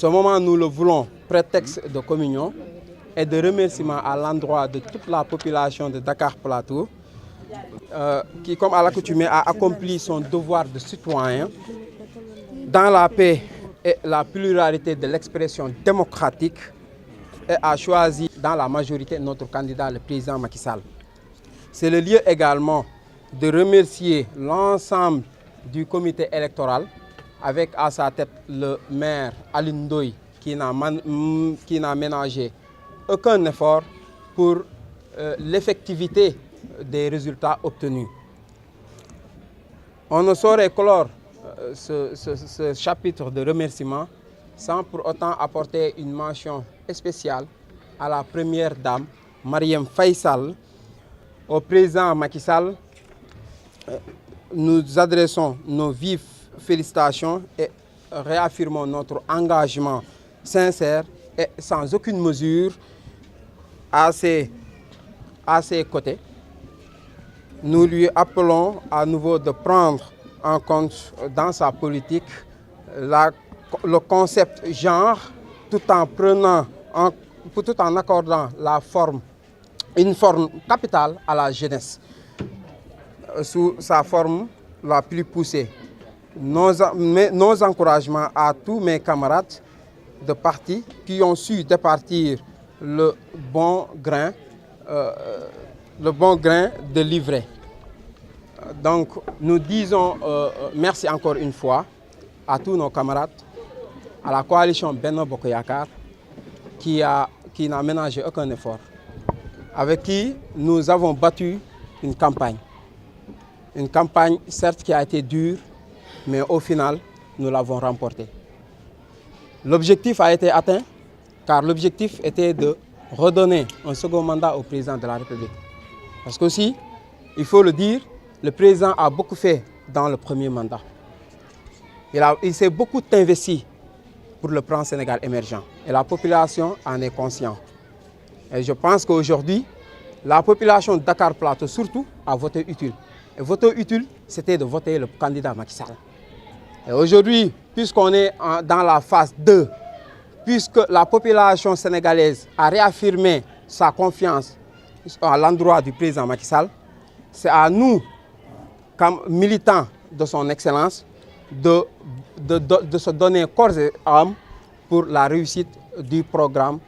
Ce moment, nous le voulons prétexte de communion et de remerciement à l'endroit de toute la population de Dakar Plateau qui, comme à l'accoutumée, a accompli son devoir de citoyen dans la paix et la pluralité de l'expression démocratique et a choisi dans la majorité notre candidat, le président Macky Sall. C'est le lieu également de remercier l'ensemble du comité électoral avec à sa tête le maire Alioune Ndoye qui n'a ménagé aucun effort pour l'effectivité des résultats obtenus. On ne saurait clore ce chapitre de remerciement sans pour autant apporter une mention spéciale à la première dame, Marième Faye Sall. Au président Macky Sall, nous adressons nos vives félicitations et réaffirmons notre engagement sincère et sans aucune mesure à ses côtés. Nous lui appelons à nouveau de prendre en compte dans sa politique le concept genre tout en accordant une forme capitale à la jeunesse sous sa forme la plus poussée. Nos encouragements à tous mes camarades de parti qui ont su départir le bon grain de livret. Donc nous disons merci encore une fois à tous nos camarades, à la coalition Benno Bokk Yakaar qui n'a ménagé aucun effort, avec qui nous avons battu une campagne. Une campagne certes qui a été dure, mais au final, nous l'avons remportée. L'objectif a été atteint, car l'objectif était de redonner un second mandat au président de la République. Parce qu'aussi, il faut le dire, le président a beaucoup fait dans le premier mandat. Il s'est beaucoup investi pour le plan Sénégal émergent. Et la population en est consciente. Et je pense qu'aujourd'hui, la population de Dakar Plateau surtout a voté utile. Et voter utile, c'était de voter le candidat Macky Sall. Et aujourd'hui, puisqu'on est dans la phase 2, puisque la population sénégalaise a réaffirmé sa confiance à l'endroit du président Macky Sall, c'est à nous, comme militants de son excellence, de se donner corps et âme pour la réussite du programme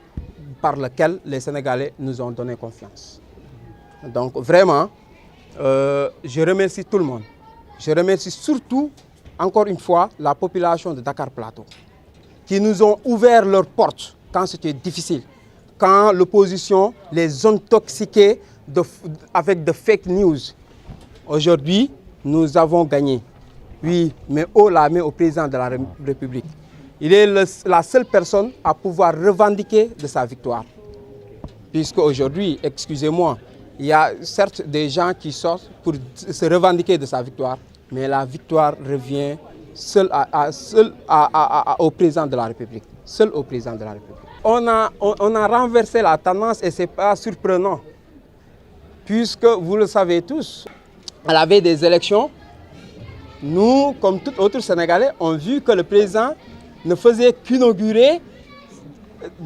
par lequel les Sénégalais nous ont donné confiance. Donc vraiment, je remercie tout le monde. Je remercie surtout, encore une fois, la population de Dakar Plateau, qui nous ont ouvert leurs portes quand c'était difficile, quand l'opposition les intoxiquait avec de fake news. Aujourd'hui, nous avons gagné. Oui, mais haut la main au président de la République. Il est la seule personne à pouvoir revendiquer de sa victoire. Puisque aujourd'hui, excusez-moi, il y a certes des gens qui sortent pour se revendiquer de sa victoire, mais la victoire revient seul au président de la République. Seul au président de la République. On a renversé la tendance et ce n'est pas surprenant. Puisque vous le savez tous, à la veille des élections, nous, comme tout autre Sénégalais, ont vu que le président ne faisait qu'inaugurer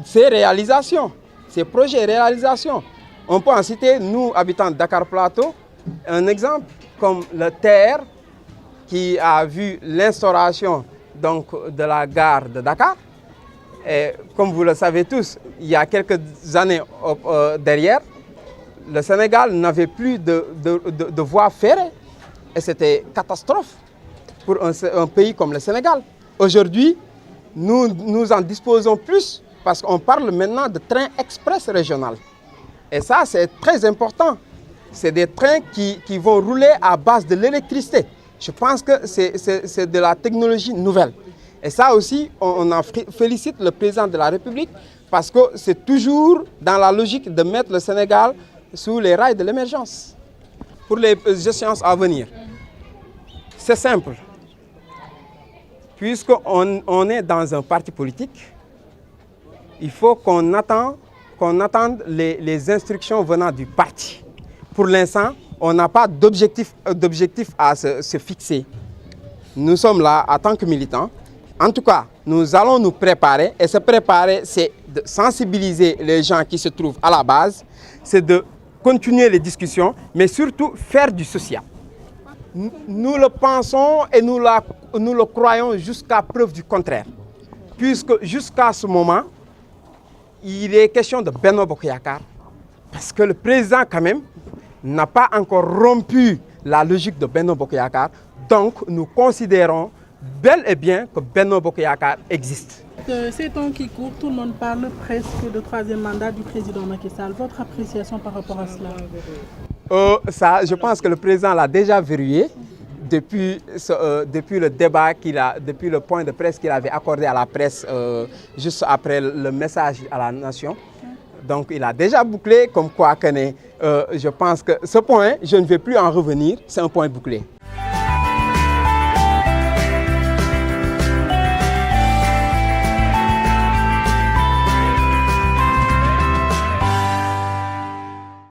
ses réalisations, ses projets et réalisations. On peut en citer, nous, habitants de Dakar Plateau, un exemple comme le TER qui a vu l'instauration de la gare de Dakar. Et comme vous le savez tous, il y a quelques années derrière, le Sénégal n'avait plus de voies ferrées. Et c'était catastrophe pour un pays comme le Sénégal. Aujourd'hui, nous en disposons plus parce qu'on parle maintenant de trains express régionaux. Et ça, c'est très important. C'est des trains qui vont rouler à base de l'électricité. Je pense que c'est de la technologie nouvelle. Et ça aussi, on en félicite le président de la République parce que c'est toujours dans la logique de mettre le Sénégal sous les rails de l'émergence. Pour les échéances à venir, c'est simple. Puisqu'on est dans un parti politique, il faut qu'on attende les instructions venant du parti. Pour l'instant, on n'a pas d'objectif à se fixer. Nous sommes là en tant que militants En tout cas, nous allons nous préparer. Et se préparer, c'est de sensibiliser les gens qui se trouvent à la base. C'est de continuer les discussions, mais surtout faire du social. Nous le pensons et nous le croyons jusqu'à preuve du contraire. Puisque jusqu'à ce moment, il est question de Benno Bokk Yakaar. Parce que le président, quand même, n'a pas encore rompu la logique de Benno Bokk Yakaar. Donc, nous considérons bel et bien que Benno Bokk Yakaar existe. Ces temps qui courent, tout le monde parle presque de troisième mandat du président Macky Sall. Votre appréciation par rapport à cela? Ça, je pense que le président l'a déjà verrouillé depuis le débat depuis le point de presse qu'il avait accordé à la presse juste après le message à la nation. Donc il a déjà bouclé, comme quoi je pense que ce point, je ne vais plus en revenir, c'est un point bouclé.